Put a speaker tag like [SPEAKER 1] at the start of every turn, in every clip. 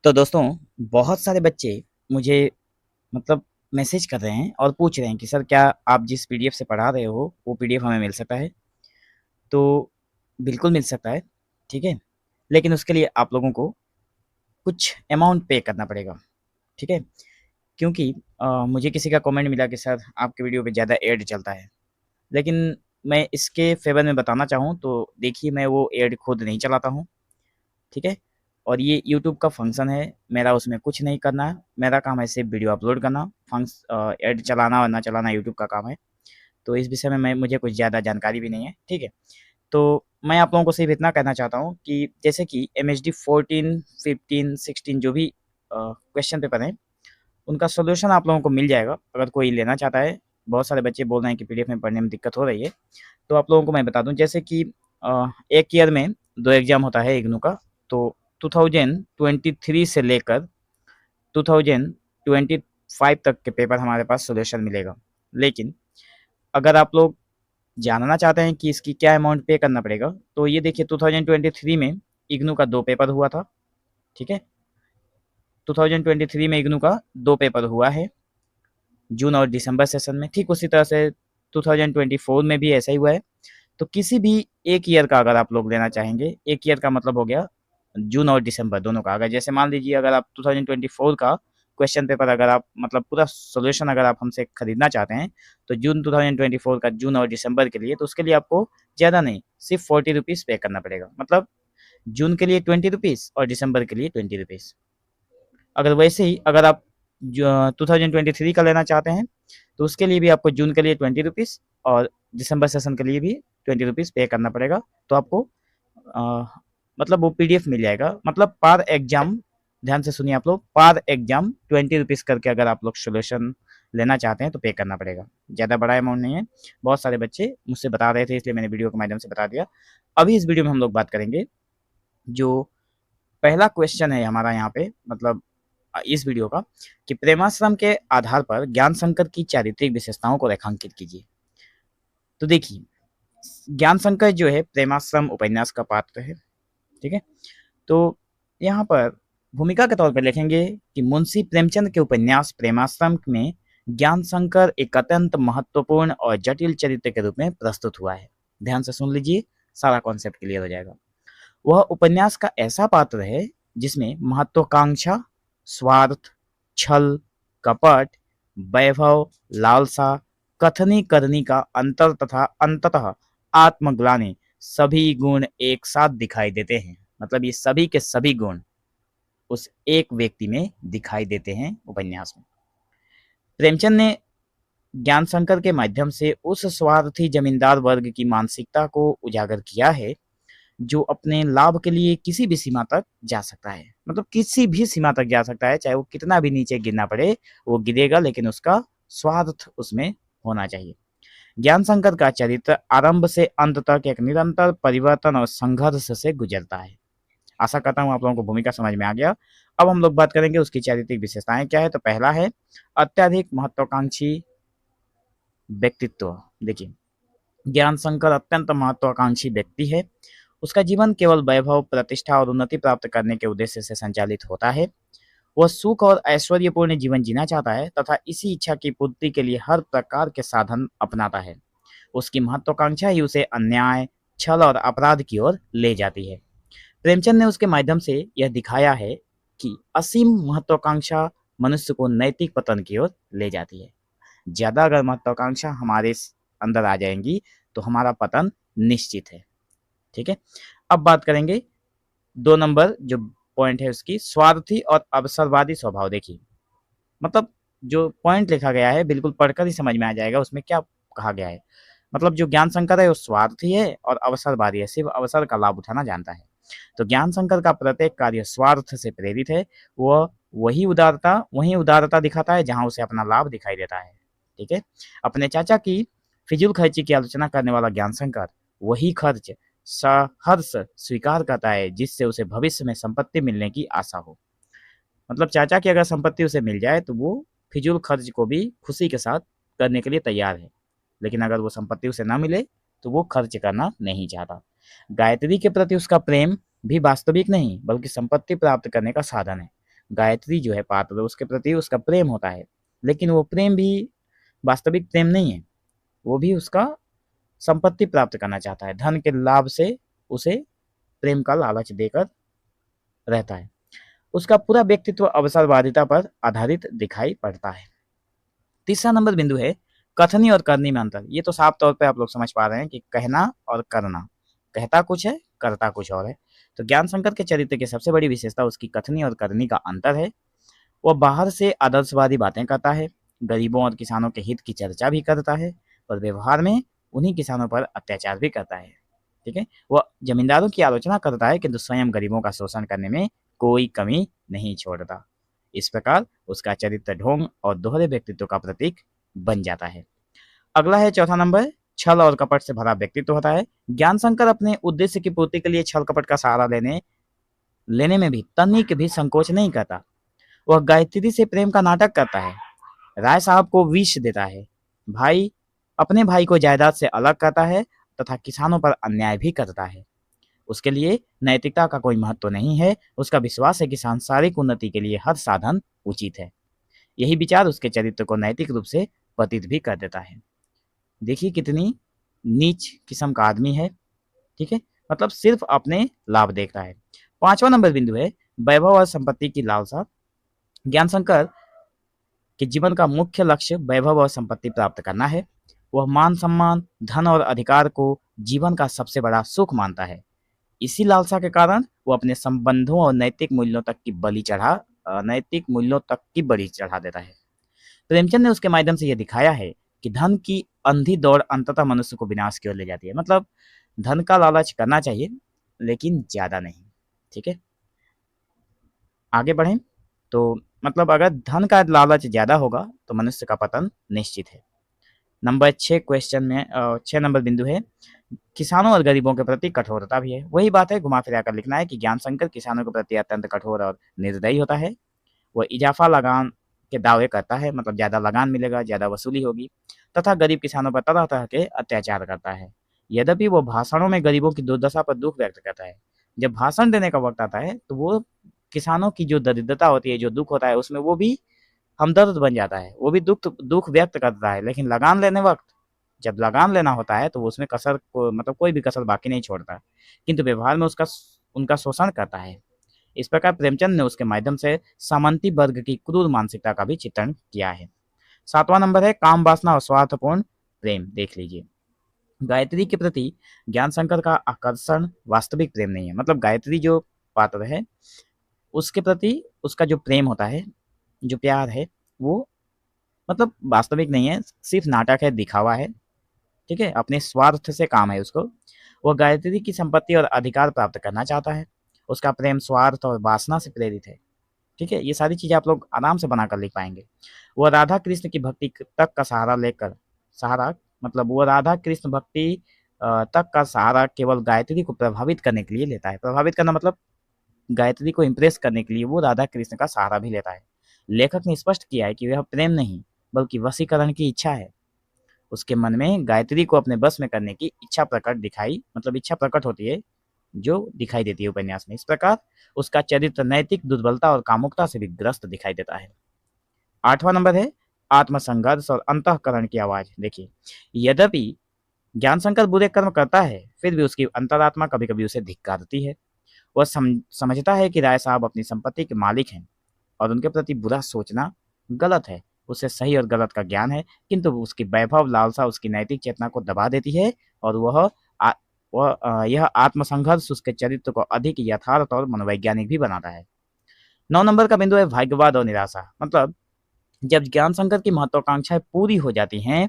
[SPEAKER 1] तो दोस्तों, बहुत सारे बच्चे मुझे मतलब मैसेज कर रहे हैं और पूछ रहे हैं कि सर क्या आप जिस पीडीएफ से पढ़ा रहे हो वो पीडीएफ हमें मिल सकता है? तो बिल्कुल मिल सकता है, ठीक है? लेकिन उसके लिए आप लोगों को कुछ अमाउंट पे करना पड़ेगा, ठीक है? क्योंकि मुझे किसी का कमेंट मिला कि सर आपके वीडियो पे ज़्यादा ऐड चलता है। लेकिन मैं इसके फ़ेवर में बताना चाहूँ तो देखिए, मैं वो ऐड खुद नहीं चलाता हूँ, ठीक है? और ये यूट्यूब का फंक्शन है, मेरा उसमें कुछ नहीं करना है, मेरा काम है सिर्फ़ वीडियो अपलोड करना, ऐड चलाना और ना चलाना यूट्यूब का काम है। तो इस विषय में मुझे कुछ ज़्यादा जानकारी भी नहीं है, ठीक है? तो मैं आप लोगों को सिर्फ़ इतना कहना चाहता हूँ कि जैसे कि एमएसडी 14, 15, 16 जो भी क्वेश्चन पेपर हैं, उनका सॉल्यूशन आप लोगों को मिल जाएगा, अगर कोई लेना चाहता है। बहुत सारे बच्चे बोल रहे हैं कि पीडीएफ में पढ़ने में दिक्कत हो रही है, तो आप लोगों को मैं बता दूँ जैसे कि 1 ईयर में 2 एग्ज़ाम होता है इग्नू का, तो 2023 से लेकर 2025 तक के पेपर हमारे पास सॉल्यूशन मिलेगा। लेकिन अगर आप लोग जानना चाहते हैं कि इसकी क्या अमाउंट पे करना पड़ेगा, तो ये देखिए 2023 में इग्नू का 2 पेपर हुआ था, ठीक है? 2023 में इग्नू का 2 पेपर हुआ है, जून और दिसंबर सेशन में। ठीक उसी तरह से 2024 में भी ऐसा ही हुआ है। तो किसी भी 1 ईयर का अगर आप लोग लेना चाहेंगे, 1 ईयर का मतलब हो गया जून और दिसंबर दोनों का। अगर जैसे मान लीजिए अगर आप 2024 का क्वेश्चन पेपर अगर आप मतलब पूरा सॉल्यूशन अगर आप हमसे खरीदना चाहते हैं, तो जून 2024 का जून और दिसंबर के लिए, तो उसके लिए आपको ज़्यादा नहीं, सिर्फ़ 40 रुपीज़ पे करना पड़ेगा। मतलब जून के लिए 20 रुपीज़ और दिसंबर के लिए 20 रुपीज़। अगर वैसे ही अगर आप जो 2023 का लेना चाहते हैं, तो उसके लिए भी आपको जून के लिए 20 रुपीज़ और दिसंबर सेशन के लिए भी 20 रुपीज़ पे करना पड़ेगा। तो आपको अ, मतलब वो पीडीएफ मिल जाएगा। मतलब पर एग्ज़ाम, ध्यान से सुनिए आप लोग, पर एग्ज़ाम 20 रुपीज़ करके अगर आप लोग सॉल्यूशन लेना चाहते हैं तो पे करना पड़ेगा। ज़्यादा बड़ा अमाउंट नहीं है। बहुत सारे बच्चे मुझसे बता रहे थे, इसलिए मैंने वीडियो के माध्यम से बता दिया। अभी इस वीडियो में हम लोग बात करेंगे, जो पहला क्वेश्चन है हमारा यहाँ पे, मतलब इस वीडियो का, कि प्रेमाश्रम के आधार पर ज्ञान शंकर की चारित्रिक विशेषताओं को रेखांकित कीजिए। तो देखिए, ज्ञान शंकर जो है प्रेमाश्रम उपन्यास का पात्र है, ठीक है? तो यहाँ पर भूमिका के तौर पर लिखेंगे कि मुंशी प्रेमचंद के उपन्यास प्रेमाश्रम में ज्ञान शंकर एक अत्यंत महत्वपूर्ण और जटिल चरित्र के रूप में प्रस्तुत हुआ है। ध्यान से सुन लीजिए, सारा कॉन्सेप्ट क्लियर हो जाएगा। वह उपन्यास का ऐसा पात्र है जिसमें महत्वाकांक्षा, स्वार्थ, छल, कपट, वैभव, लालसा, कथनी करनी का अंतर तथा अंततः आत्मग्लानि सभी गुण एक साथ दिखाई देते हैं। मतलब ये सभी के सभी गुण उस एक व्यक्ति में दिखाई देते हैं उपन्यास में। प्रेमचंद ने ज्ञान शंकर के माध्यम से उस स्वार्थी जमींदार वर्ग की मानसिकता को उजागर किया है जो अपने लाभ के लिए किसी भी सीमा तक जा सकता है। मतलब किसी भी सीमा तक जा सकता है, चाहे वो कितना भी नीचे गिरना पड़े, वो गिरेगा, लेकिन उसका स्वार्थ उसमें होना चाहिए। ज्ञान शंकर का चरित्र आरंभ से अंत तक एक निरंतर परिवर्तन और संघर्ष से गुजरता है। आशा करता हूँ आप लोगों को भूमिका समझ में आ गया। अब हम लोग बात करेंगे उसकी चारित्रिक विशेषताएं क्या है। तो पहला है अत्यधिक महत्वाकांक्षी व्यक्तित्व। देखिए, ज्ञान शंकर अत्यंत महत्वाकांक्षी व्यक्ति है। उसका जीवन केवल वैभव, प्रतिष्ठा और उन्नति प्राप्त करने के उद्देश्य से संचालित होता है। वह सुख और ऐश्वर्यपूर्ण जीवन जीना चाहता है तथा इसी इच्छा की पूर्ति के लिए हर प्रकार के साधन अपनाता है। उसकी महत्वाकांक्षा ही उसे अन्याय, छल और अपराध की ओर ले जाती है। प्रेमचंद ने उसके माध्यम से यह दिखाया है कि असीम महत्वाकांक्षा मनुष्य को नैतिक पतन की ओर ले जाती है। ज्यादा अगर महत्वाकांक्षा हमारे अंदर आ जाएंगी तो हमारा पतन निश्चित है, ठीक है? अब बात करेंगे 2 नंबर जो पॉइंट है उसकी, स्वार्थी और अवसरवादी स्वभाव। देखिए, मतलब जो पॉइंट लिखा गया है बिल्कुल पढ़कर ही समझ में आ जाएगा उसमें क्या कहा गया है। मतलब जो ज्ञान शंकर है वो स्वार्थी है और अवसरवादी है, सिर्फ अवसर का लाभ उठाना जानता है। तो ज्ञान शंकर का प्रत्येक कार्य स्वार्थ से प्रेरित है। वह वही उदारता दिखाता है जहां उसे अपना लाभ दिखाई देता है, ठीक है? अपने चाचा की फिजूल खर्ची की आलोचना करने वाला ज्ञान शंकर वही खर्च सहर्ष स्वीकार करता है जिससे उसे भविष्य में संपत्ति मिलने की आशा हो। मतलब चाचा की अगर संपत्ति उसे मिल जाए तो वो फिजूल खर्च को भी खुशी के साथ करने के लिए तैयार है। लेकिन अगर वो संपत्ति उसे ना मिले तो वो खर्च करना नहीं चाहता। गायत्री के प्रति उसका प्रेम भी वास्तविक नहीं बल्कि संपत्ति प्राप्त करने का साधन है। गायत्री जो है पात्र, उसके प्रति उसका प्रेम होता है, लेकिन वो प्रेम भी वास्तविक प्रेम नहीं है, वो भी उसका संपत्ति प्राप्त करना चाहता है, धन के लाभ से उसे प्रेम का लालच देकर रहता है। उसका पूरा व्यक्तित्व अवसरवादिता पर आधारित दिखाई पड़ता है। तीसरा नंबर बिंदु है कथनी और करनी में अंतर। ये तो साफ तौर पे आप लोग समझ पा रहे हैं कि कहना और करना, कहता कुछ है, करता कुछ और है। तो ज्ञान शंकर के चरित्र की सबसे बड़ी विशेषता उसकी कथनी और करनी का अंतर है। वह बाहर से आदर्शवादी बातें करता है, गरीबों और किसानों के हित की चर्चा भी करता है, और व्यवहार में उन्हीं किसानों पर अत्याचार भी करता है। ठीक है, वह जमींदारों की आलोचना करता है किंतु स्वयं गरीबों का शोषण करने में कोई कमी नहीं छोड़ता। इस प्रकार उसका चरित्र ढोंग और दोहरे व्यक्तित्व का प्रतीक बन जाता है। अगला है चौथा नंबर, छल और कपट से भरा व्यक्तित्व होता है। ज्ञान शंकर अपने उद्देश्य की पूर्ति के लिए छल कपट का सहारा लेने में भी तनिक भी संकोच नहीं करता। वह गायत्री से प्रेम का नाटक करता है, राय साहब को विष देता है, भाई अपने भाई को जायदाद से अलग करता है तथा किसानों पर अन्याय भी करता है। उसके लिए नैतिकता का कोई महत्व नहीं है, उसका विश्वास है कि सांसारिक उन्नति के लिए हर साधन उचित है। यही विचार उसके चरित्र को नैतिक रूप से पतित भी कर देता है। देखिए कितनी नीच किस्म का आदमी है। ठीक है, मतलब सिर्फ अपने लाभ देखता है। पांचवा नंबर बिंदु है वैभव और संपत्ति की लालसा। ज्ञान शंकर के जीवन का मुख्य लक्ष्य वैभव और संपत्ति प्राप्त करना है। वह मान सम्मान, धन और अधिकार को जीवन का सबसे बड़ा सुख मानता है। इसी लालसा के कारण वो अपने संबंधों और नैतिक मूल्यों तक की बलि चढ़ा देता है। प्रेमचंद ने उसके माध्यम से यह दिखाया है कि धन की अंधी दौड़ अंततः मनुष्य को विनाश की ओर ले जाती है। मतलब धन का लालच करना चाहिए लेकिन ज्यादा नहीं। ठीक है, आगे बढ़ें तो मतलब अगर धन का लालच ज्यादा होगा तो मनुष्य का पतन निश्चित है। नंबर 6 क्वेश्चन में 6 नंबर बिंदु है किसानों और गरीबों के प्रति कठोरता भी है। वही बात है, घुमा फिरा कर लिखना है कि ज्ञान शंकर किसानों के प्रति अत्यंत कठोर और निर्दयी होता है। वह इजाफा लगान के दावे करता है, मतलब ज्यादा लगान मिलेगा, ज्यादा वसूली होगी, तथा गरीब किसानों पर तरह तरह के अत्याचार करता है। यद्यपि वो भाषणों में गरीबों की दुर्दशा पर दुख व्यक्त करता है। जब भाषण देने का वक्त आता है तो वो किसानों की जो दरिद्रता होती है, जो दुख होता है, उसमें वो भी हमदर्द बन जाता है, वो भी दुख दुख व्यक्त करता है। लेकिन लगान लेने वक्त, जब लगान लेना होता है तो वो उसमें कसर को मतलब कोई भी कसर बाकी नहीं छोड़ता, किंतु व्यवहार में उनका शोषण करता है। इस प्रकार प्रेमचंद ने उसके माध्यम से सामंती वर्ग की क्रूर मानसिकता का भी चित्रण किया है। 7वां नंबर है काम वासना और स्वार्थपूर्ण प्रेम। देख लीजिए, गायत्री के प्रति ज्ञान शंकर का आकर्षण वास्तविक प्रेम नहीं है। मतलब गायत्री जो पात्र है उसके प्रति उसका जो प्रेम होता है, जो प्यार है, वो मतलब वास्तविक नहीं है, सिर्फ नाटक है, दिखावा है। ठीक है, अपने स्वार्थ से काम है उसको। वह गायत्री की संपत्ति और अधिकार प्राप्त करना चाहता है। उसका प्रेम स्वार्थ और वासना से प्रेरित है। ठीक है, ये सारी चीजें आप लोग आराम से बनाकर लिख पाएंगे। वह राधा कृष्ण की भक्ति तक का सहारा मतलब वो राधा कृष्ण भक्ति तक का सहारा केवल गायत्री को प्रभावित करने के लिए लेता है। प्रभावित करना मतलब गायत्री को इम्प्रेस करने के लिए वो राधा कृष्ण का सहारा भी लेता है। लेखक ने स्पष्ट किया है कि वह प्रेम नहीं बल्कि वशीकरण की इच्छा है। उसके मन में गायत्री को अपने बस में करने की इच्छा प्रकट होती है, जो दिखाई देती है उपन्यास में। इस प्रकार उसका चरित्र नैतिक दुर्बलता और कामुकता से भी ग्रस्त दिखाई देता है। 8वां नंबर है आत्मसंघर्ष और अंतःकरण की आवाज। देखिए, यद्यपि ज्ञान शंकर बुरे कर्म करता है फिर भी उसकी अंतरात्मा कभी कभी उसे धिक्कारती है। वह समझता है कि राय साहब अपनी संपत्ति के मालिक हैं और उनके प्रति बुरा सोचना गलत है। उसे सही और गलत का ज्ञान है, किंतु उसकी वैभव लालसा उसकी नैतिक चेतना को दबा देती है और यह आत्मसंघर्ष उसके चरित्र को अधिक यथार्थ और मनोवैज्ञानिक भी बनाता है। 9 नंबर का बिंदु है भाग्यवाद और निराशा। मतलब जब ज्ञान शंकर की महत्वाकांक्षाएं पूरी हो जाती हैं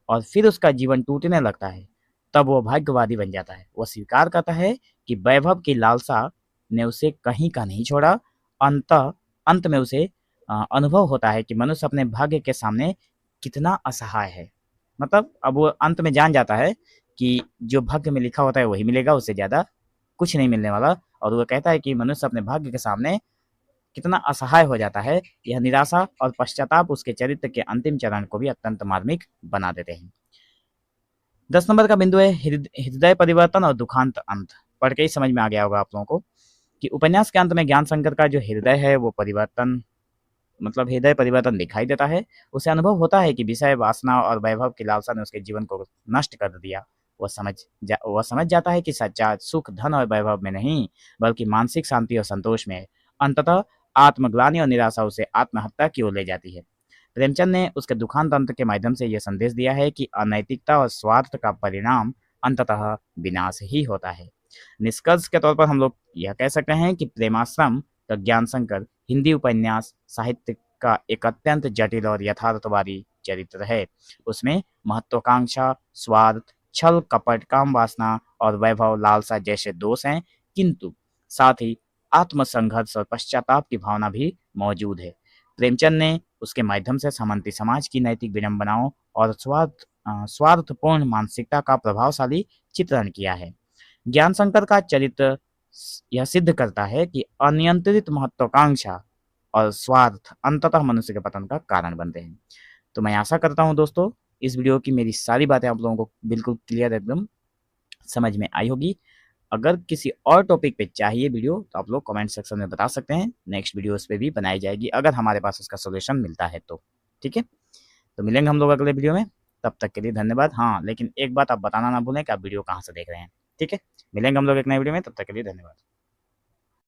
[SPEAKER 1] और फिर उसका जीवन टूटने लगता है, तब वो भाग्यवादी बन जाता है। वह स्वीकार करता है कि वैभव की लालसा ने उसे कहीं का नहीं छोड़ा। अंत में उसे अनुभव होता है कि मनुष्य अपने भाग्य के सामने कितना असहाय है। मतलब अब वो अंत में जान जाता है कि जो भाग्य में लिखा होता है वही मिलेगा, उससे ज्यादा कुछ नहीं मिलने वाला। और वो कहता है कि मनुष्य अपने भाग्य के सामने कितना असहाय हो जाता है। यह निराशा और पश्चाताप उसके चरित्र के अंतिम चरण को भी अत्यंत मार्मिक बना देते हैं। 10 नंबर का बिंदु है हृदय परिवर्तन और दुखांत अंत। पढ़ के ही समझ में आ गया होगा आप लोगों को। कि उपन्यास के अंत में ज्ञानशंकर का जो हृदय है वो परिवर्तन मतलब हृदय परिवर्तन दिखाई देता है। उसे अनुभव होता है कि विषय, वासना और वैभव की लालसा ने उसके जीवन को नष्ट कर दिया। वह समझ जाता है कि सच्चा सुख धन और वैभव में नहीं, बल्कि मानसिक शांति और संतोष में है। अंततः आत्मग्लानि और निराशा उसे आत्महत्या की ओर ले जाती है। प्रेमचंद ने उसके दुखांत अंत के माध्यम से यह संदेश दिया है कि अनैतिकता और स्वार्थ का परिणाम अंततः विनाश ही होता है। निष्कर्ष के तौर पर हम लोग यह कह सकते हैं कि प्रेमाश्रम का ज्ञानशंकर हिंदी उपन्यास साहित्य का एक अत्यंत जटिल और यथार्थवादी चरित्र है। उसमें महत्वाकांक्षा, स्वार्थ, छल कपट, काम वासना और वैभव लालसा जैसे दोष हैं, किंतु साथ ही आत्मसंघर्ष और पश्चाताप की भावना भी मौजूद है। प्रेमचंद ने उसके माध्यम से सामंती समाज की नैतिक विडंबनाओं और स्वार्थपूर्ण मानसिकता का प्रभावशाली चित्रण किया है। ज्ञानशंकर का चरित्र यह सिद्ध करता है कि अनियंत्रित महत्वाकांक्षा और स्वार्थ अंततः मनुष्य के पतन का कारण बनते हैं। तो मैं आशा करता हूँ दोस्तों, इस वीडियो की मेरी सारी बातें आप लोगों को बिल्कुल क्लियर एकदम समझ में आई होगी। अगर किसी और टॉपिक पे चाहिए वीडियो तो आप लोग कमेंट सेक्शन में बता सकते हैं। नेक्स्ट वीडियो उस पर भी बनाई जाएगी अगर हमारे पास उसका सोल्यूशन मिलता है तो। ठीक है, तो मिलेंगे हम लोग अगले वीडियो में। तब तक के लिए धन्यवाद। हाँ, लेकिन एक बात आप बताना ना भूलें कि आप वीडियो कहाँ से देख रहे हैं। ठीक है, मिलेंगे हम लोग एक नए वीडियो में। तब तक के लिए धन्यवाद।